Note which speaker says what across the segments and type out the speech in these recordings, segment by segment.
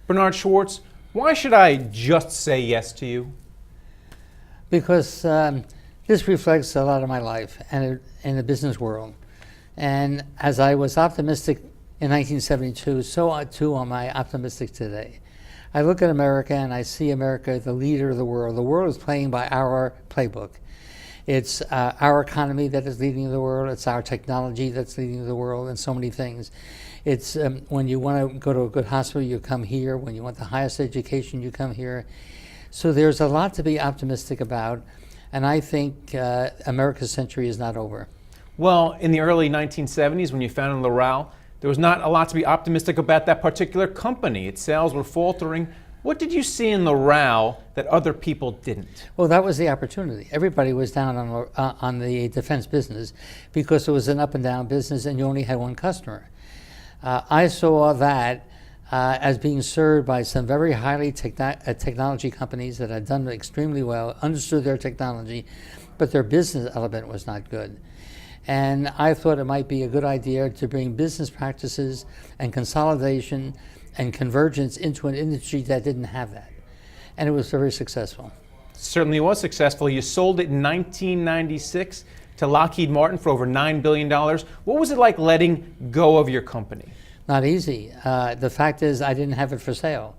Speaker 1: Bernard Schwartz, why should I just say yes to you?
Speaker 2: Because this reflects a lot of my life and in the business world. And as I was optimistic in 1972, so too am I optimistic today. I look at America and I see America the leader of the world. The world is playing by our playbook. It's our economy that is leading the world. It's our technology that's leading the world in so many things. It's when you want to go to a good hospital, you come here. When you want the highest education, you come here. So there's a lot to be optimistic about. And I think America's century is not over.
Speaker 1: Well, in the early 1970s, when you founded Loral, there was not a lot to be optimistic about that particular company. Its sales were faltering. What did you see in Loral that other people didn't?
Speaker 2: Well, that was the opportunity. Everybody was down on the defense business because it was an up and down business and you only had one customer. I saw that as being served by some very highly technology companies that had done extremely well, understood their technology, but their business element was not good. And I thought it might be a good idea to bring business practices and consolidation and convergence into an industry that didn't have that. And it was very successful.
Speaker 1: Certainly was successful. You sold it in 1996 to Lockheed Martin for over $9 billion. What was it like letting go of your company?
Speaker 2: Not easy. The fact is I didn't have it for sale.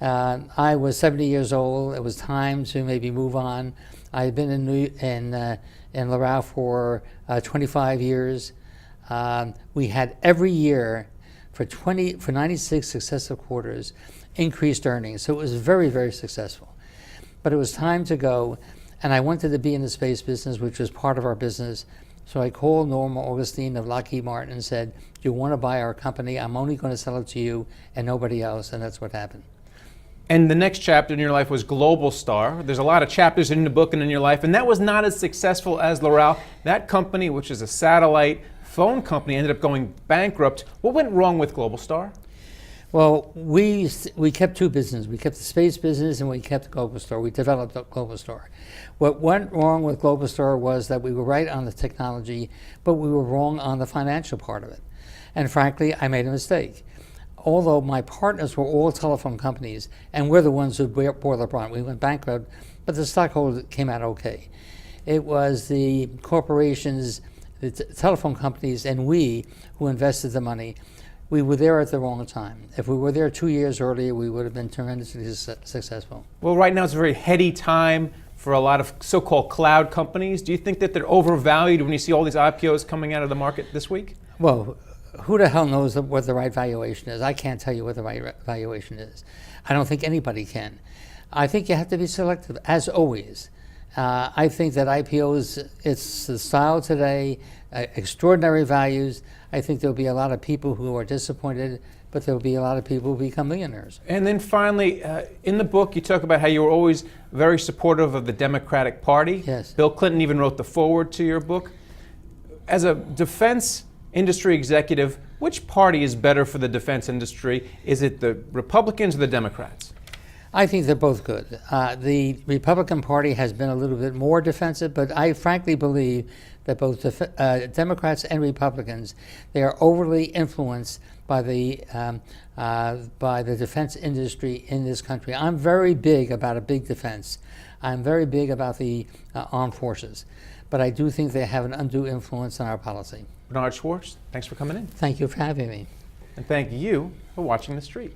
Speaker 2: I was 70 years old. It was time to maybe move on. I had been in Loral for 25 years. We had every year for 96 successive quarters increased earnings. So it was very, very successful. But it was time to go, and I wanted to be in the space business, which was part of our business. So I called Norma Augustine of Lockheed Martin and said, do you want to buy our company? I'm only going to sell it to you and nobody else, and that's what happened.
Speaker 1: And the next chapter in your life was Globalstar. There's a lot of chapters in the book and in your life, and that was not as successful as Loral. That company, which is a satellite phone company, ended up going bankrupt. What went wrong with Globalstar?
Speaker 2: Well, we kept two businesses. We kept the space business and we kept Globalstar. We developed Globalstar. What went wrong with Globalstar was that we were right on the technology, but we were wrong on the financial part of it. And frankly, I made a mistake. Although my partners were all telephone companies, and we're the ones who bore the brunt. We went bankrupt, but the stockholders came out okay. It was the corporations, the telephone companies, and we who invested the money. We were there at the wrong time. If we were there 2 years earlier, we would have been tremendously successful.
Speaker 1: Well, right now it's a very heady time for a lot of so-called cloud companies. Do you think that they're overvalued when you see all these IPOs coming out of the market this week?
Speaker 2: Well, who the hell knows what the right valuation is? I can't tell you what the right valuation is. I don't think anybody can. I think you have to be selective, as always. I think that IPOs, it's the style today, extraordinary values. I think there'll be a lot of people who are disappointed, but there'll be a lot of people who become millionaires.
Speaker 1: And then finally, in the book, you talk about how you were always very supportive of the Democratic Party.
Speaker 2: Yes.
Speaker 1: Bill Clinton even wrote the foreword to your book. As a defense industry executive, which party is better for the defense industry? Is it the Republicans or the Democrats?
Speaker 2: I think they're both good. The Republican Party has been a little bit more defensive, but I frankly believe that both Democrats and Republicans, they are overly influenced by the defense industry in this country. I'm very big about a big defense. I'm very big about the armed forces, but I do think they have an undue influence on our policy.
Speaker 1: Bernard Schwartz, thanks for coming in.
Speaker 2: Thank you for having me.
Speaker 1: And thank you for watching The Street.